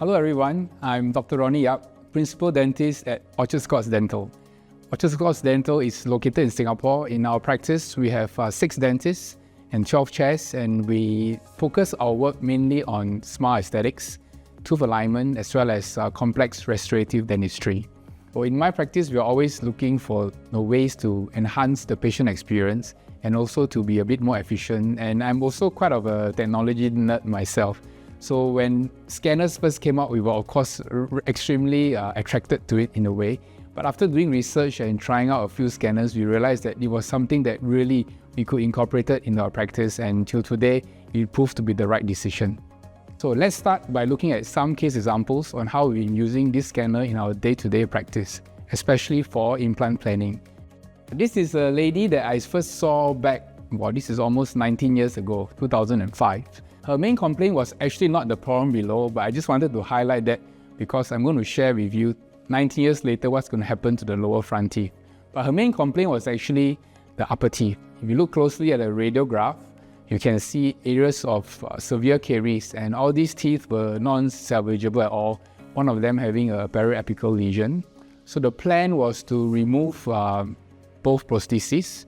Hello everyone, I'm Dr. Ronnie Yap, Principal Dentist at Orchard Scots Dental. Orchard Scots Dental is located in Singapore. In our practice, we have 6 dentists and 12 chairs, and we focus our work mainly on smile aesthetics, tooth alignment, as well as complex restorative dentistry. So in my practice, we are always looking for ways to enhance the patient experience and also to be a bit more efficient. And I'm also quite of a technology nerd myself. So when scanners first came out, we were of course extremely attracted to it in a way. But after doing research and trying out a few scanners, we realized that it was something that really we could incorporate it in our practice, and till today, it proved to be the right decision. So let's start by looking at some case examples on how we've been using this scanner in our day-to-day practice, especially for implant planning. This is a lady that I first saw back, this is almost 19 years ago, 2005. Her main complaint was actually not the problem below, but I just wanted to highlight that because I'm going to share with you 19 years later what's going to happen to the lower front teeth. But her main complaint was actually the upper teeth. If you look closely at the radiograph, you can see areas of severe caries, and all these teeth were non-salvageable at all, one of them having a periapical lesion. So the plan was to remove both prostheses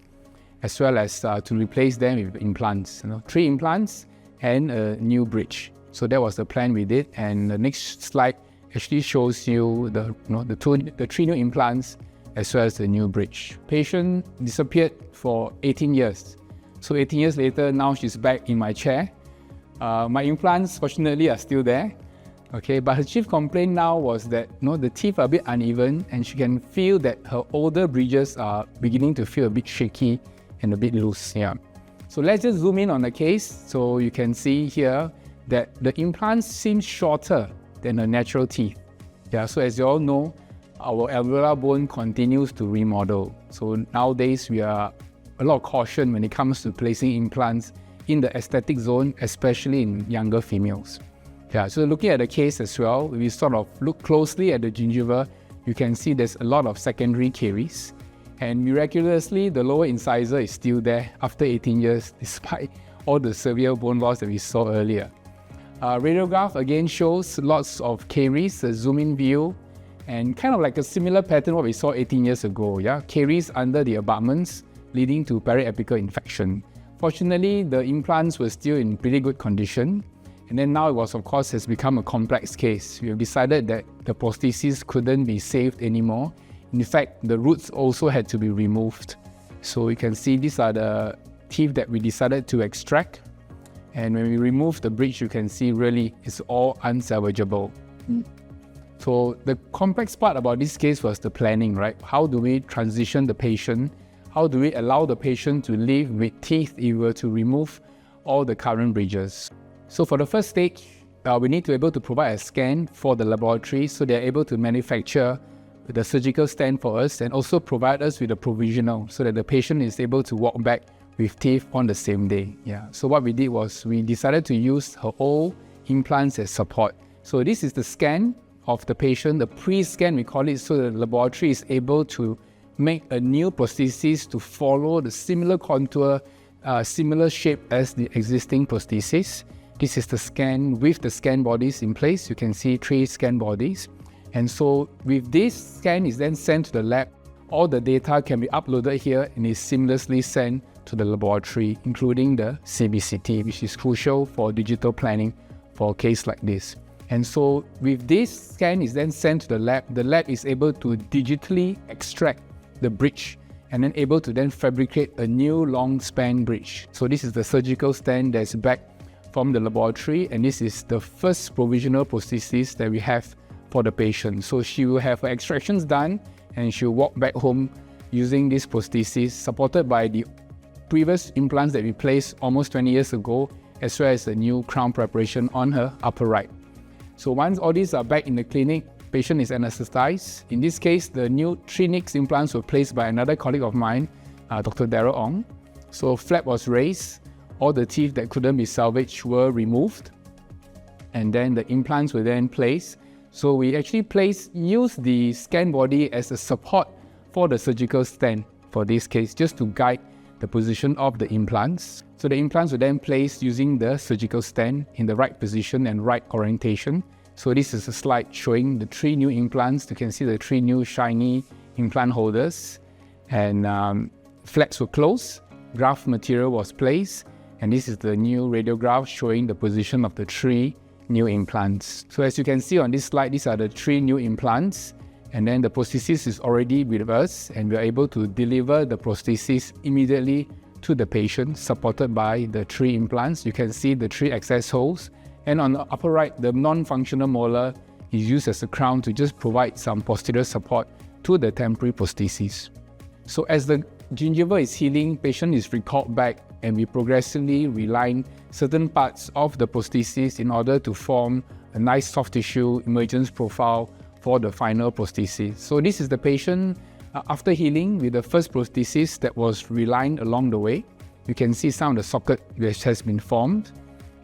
as well as to replace them with implants, 3 implants and a new bridge. So that was the plan we did, and the next slide actually shows you the 3 new implants as well as the new bridge. Patient disappeared for 18 years. So 18 years later, now she's back in my chair. My implants, fortunately, are still there. Okay, but her chief complaint now was that the teeth are a bit uneven, and she can feel that her older bridges are beginning to feel a bit shaky and a bit loose. Yeah. So let's just zoom in on the case. So you can see here that the implants seem shorter than her natural teeth. Yeah. So as you all know, our alveolar bone continues to remodel. So nowadays we are a lot of caution when it comes to placing implants in the aesthetic zone, especially in younger females. Yeah, so looking at the case as well, if we sort of look closely at the gingiva, you can see there's a lot of secondary caries. And miraculously, the lower incisor is still there after 18 years, despite all the severe bone loss that we saw earlier. Radiograph again shows lots of caries, a zoom-in view, and kind of like a similar pattern what we saw 18 years ago. Yeah, caries under the abutments, leading to periapical infection. Fortunately, the implants were still in pretty good condition. And then now has become a complex case. We have decided that the prosthesis couldn't be saved anymore. In fact, the roots also had to be removed. So you can see these are the teeth that we decided to extract. And when we remove the bridge, you can see really it's all unsalvageable. So the complex part about this case was the planning, right? How do we transition the patient? How do we allow the patient to live with teeth if we were to remove all the current bridges? So for the first stage, we need to be able to provide a scan for the laboratory so they're able to manufacture the surgical stand for us and also provide us with a provisional so that the patient is able to walk back with teeth on the same day. Yeah. So what we did was we decided to use her old implants as support. So this is the scan of the patient, the pre-scan we call it, so the laboratory is able to make a new prosthesis to follow the similar contour, similar shape as the existing prosthesis. This is the scan with the scan bodies in place. You can see 3 scan bodies. And so with this scan is then sent to the lab, all the data can be uploaded here and is seamlessly sent to the laboratory, including the CBCT, which is crucial for digital planning for a case like this. And so with this scan is then sent to the lab is able to digitally extract the bridge and then able to then fabricate a new long span bridge. So this is the surgical stand that's back from the laboratory, and this is the first provisional prosthesis that we have for the patient. So she will have her extractions done and she'll walk back home using this prosthesis supported by the previous implants that we placed almost 20 years ago, as well as the new crown preparation on her upper right. So once all these are back in the clinic, patient is anesthetized. In this case, the new Trinix implants were placed by another colleague of mine, Dr. Darrell Ong. So flap was raised, all the teeth that couldn't be salvaged were removed, and then the implants were then placed. So we actually use the scan body as a support for the surgical stand for this case, just to guide the position of the implants. So the implants were then placed using the surgical stand in the right position and right orientation So this is a slide showing the 3 new implants. You can see the 3 new shiny implant holders, and flaps were closed, graft material was placed, and this is the new radiograph showing the position of the 3 new implants. So as you can see on this slide, these are the 3 new implants, and then the prosthesis is already with us, and we are able to deliver the prosthesis immediately to the patient, supported by the 3 implants. You can see the 3 access holes, and on the upper right, the non-functional molar is used as a crown to just provide some posterior support to the temporary prosthesis. So as the gingiva is healing, patient is recalled back, and we progressively reline certain parts of the prosthesis in order to form a nice soft tissue emergence profile for the final prosthesis. So this is the patient after healing with the first prosthesis that was relined along the way. You can see some of the socket which has been formed.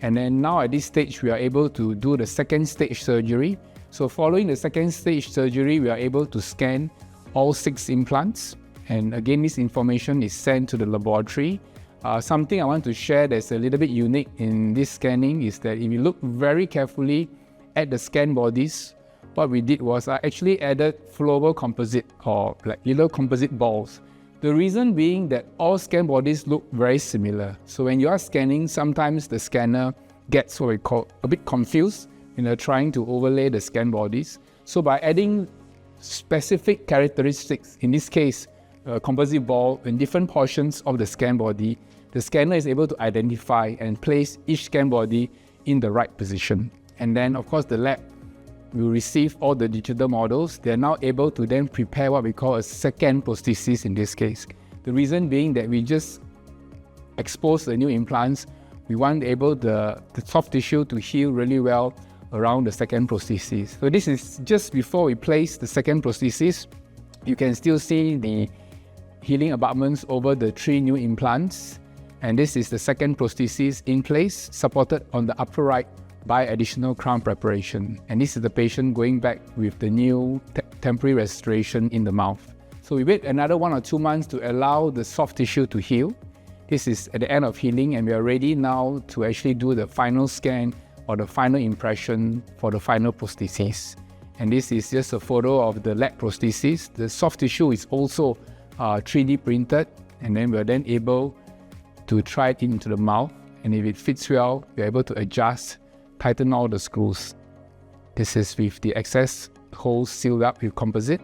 And then now at this stage, we are able to do the second stage surgery. So following the second stage surgery, we are able to scan all 6 implants. And again, this information is sent to the laboratory. Something I want to share that's a little bit unique in this scanning is that if you look very carefully at the scan bodies, what we did was I actually added flowable composite, or like little composite balls. The reason being that all scan bodies look very similar. So when you are scanning, sometimes the scanner gets what we call a bit confused when they're trying to overlay the scan bodies. So by adding specific characteristics, in this case, a composite ball in different portions of the scan body, the scanner is able to identify and place each scan body in the right position. And then, of course, the lab will receive all the digital models. They're now able to then prepare what we call a second prosthesis in this case. The reason being that we just expose the new implants, we want the soft tissue to heal really well around the second prosthesis. So this is just before we place the second prosthesis. You can still see the healing abutments over the 3 new implants. And this is the second prosthesis in place, supported on the upper right by additional crown preparation. And this is the patient going back with the new temporary restoration in the mouth. So we wait another 1 or 2 months to allow the soft tissue to heal. This is at the end of healing, and we are ready now to actually do the final scan or the final impression for the final prosthesis. And this is just a photo of the leg prosthesis. The soft tissue is also 3D printed, and then we're then able to try it into the mouth. And if it fits well, we're able to adjust, tighten all the screws. This is with the access holes sealed up with composite.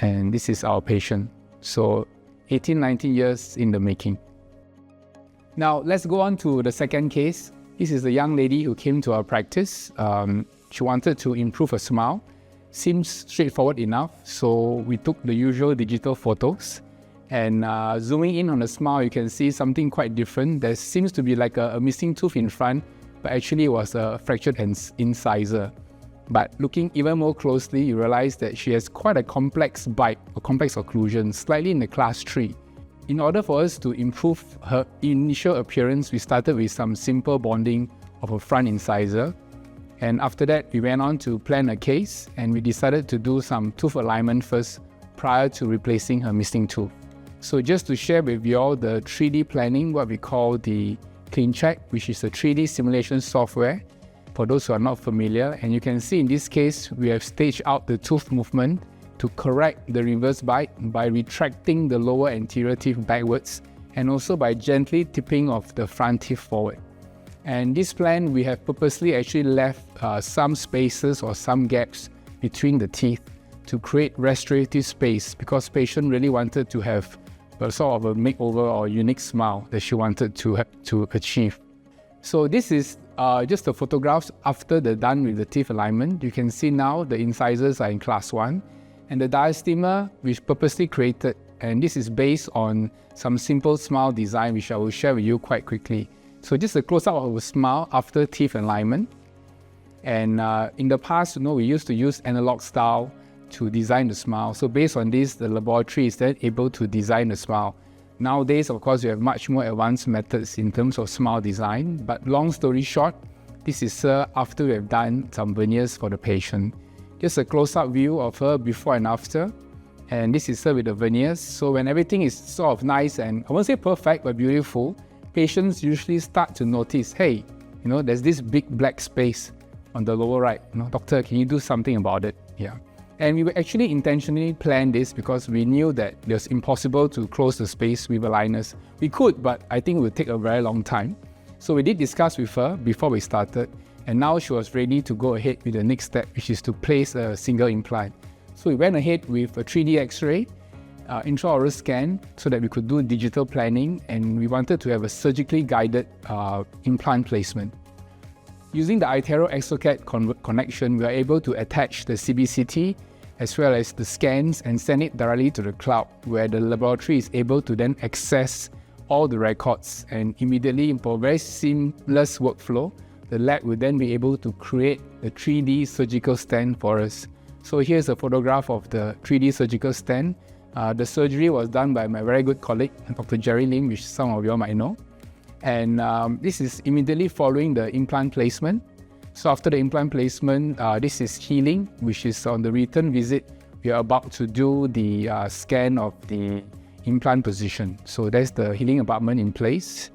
And this is our patient. So 18, 19 years in the making. Now let's go on to the second case. This is a young lady who came to our practice. She wanted to improve her smile. Seems straightforward enough. So we took the usual digital photos. And zooming in on the smile, you can see something quite different. There seems to be like a missing tooth in front, but actually it was a fractured incisor. But looking even more closely, you realize that she has quite a complex bite or complex occlusion, slightly in the class 3. In order for us to improve her initial appearance, we started with some simple bonding of a front incisor. And after that, we went on to plan a case, and we decided to do some tooth alignment first prior to replacing her missing tooth. So just to share with you all the 3D planning, what we call the CleanCheck, which is a 3D simulation software for those who are not familiar. And you can see in this case, we have staged out the tooth movement to correct the reverse bite by retracting the lower anterior teeth backwards, and also by gently tipping of the front teeth forward. And this plan, we have purposely actually left some spaces or some gaps between the teeth to create restorative space, because patient really wanted to have a sort of a makeover or unique smile that she wanted to achieve. So this is just the photographs after they're done with the teeth alignment. You can see now the incisors are in class 1, and the diastema which purposely created, and this is based on some simple smile design which I will share with you quite quickly. So just a close-up of a smile after teeth alignment. And in the past, we used to use analog style to design the smile. So based on this, the laboratory is then able to design the smile. Nowadays, of course, we have much more advanced methods in terms of smile design. But long story short, this is after we have done some veneers for the patient. Just a close-up view of her before and after. And this is her with the veneers. So when everything is sort of nice and, I won't say perfect, but beautiful, patients usually start to notice, hey, there's this big black space on the lower right. Doctor, can you do something about it? Yeah. And we were actually intentionally planned this because we knew that it was impossible to close the space with aligners. We could, but I think it would take a very long time. So we did discuss with her before we started, and now she was ready to go ahead with the next step, which is to place a single implant. So we went ahead with a 3D X-ray, intraoral scan, so that we could do digital planning, and we wanted to have a surgically guided implant placement. Using the iTero exocad connection, we are able to attach the CBCT as well as the scans and send it directly to the cloud, where the laboratory is able to then access all the records, and immediately, for a very seamless workflow, the lab will then be able to create a 3D surgical stand for us. So here's a photograph of the 3D surgical stand. The surgery was done by my very good colleague, Dr. Jerry Lim, which some of you all might know. And this is immediately following the implant placement. So after the implant placement, this is healing, which is on the return visit. We are about to do the scan of the implant position. So that's the healing abutment in place.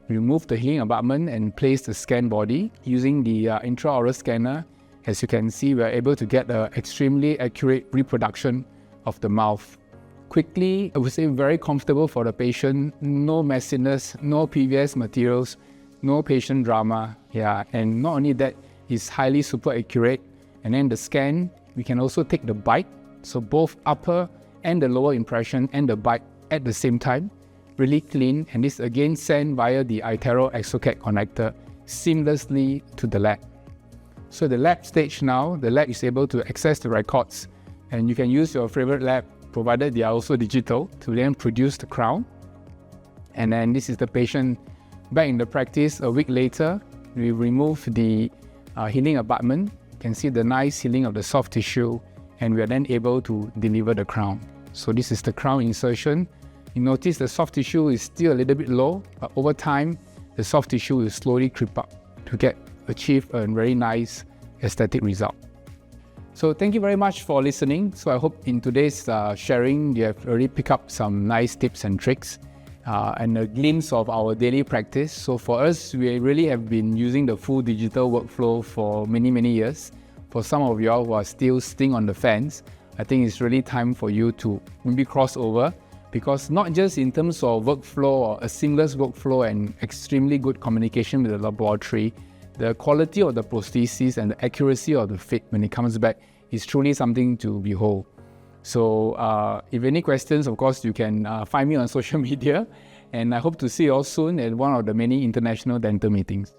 Remove the healing abutment and place the scan body. Using the intraoral scanner, as you can see, we are able to get an extremely accurate reproduction of the mouth. Quickly, I would say very comfortable for the patient, no messiness, no PVS materials, no patient drama. Yeah, and not only that, it's highly super accurate. And then the scan, we can also take the bite, so both upper and the lower impression and the bite at the same time, really clean, and this again sent via the iTero exocad connector seamlessly to the lab. So the lab stage now, the lab is able to access the records, and you can use your favorite lab, provided they are also digital, to then produce the crown. And then this is the patient back in the practice a week later. We remove the healing abutment. You can see the nice healing of the soft tissue, and we are then able to deliver the crown. So this is the crown insertion. You notice the soft tissue is still a little bit low, but over time, the soft tissue will slowly creep up to achieve a very nice aesthetic result. So thank you very much for listening. So I hope in today's sharing, you have already picked up some nice tips and tricks and a glimpse of our daily practice. So for us, we really have been using the full digital workflow for many, many years. For some of you all who are still sitting on the fence, I think it's really time for you to maybe cross over, because not just in terms of workflow or a seamless workflow and extremely good communication with the laboratory, the quality of the prosthesis and the accuracy of the fit when it comes back is truly something to behold. So if any questions, of course, you can find me on social media, and I hope to see you all soon at one of the many international dental meetings.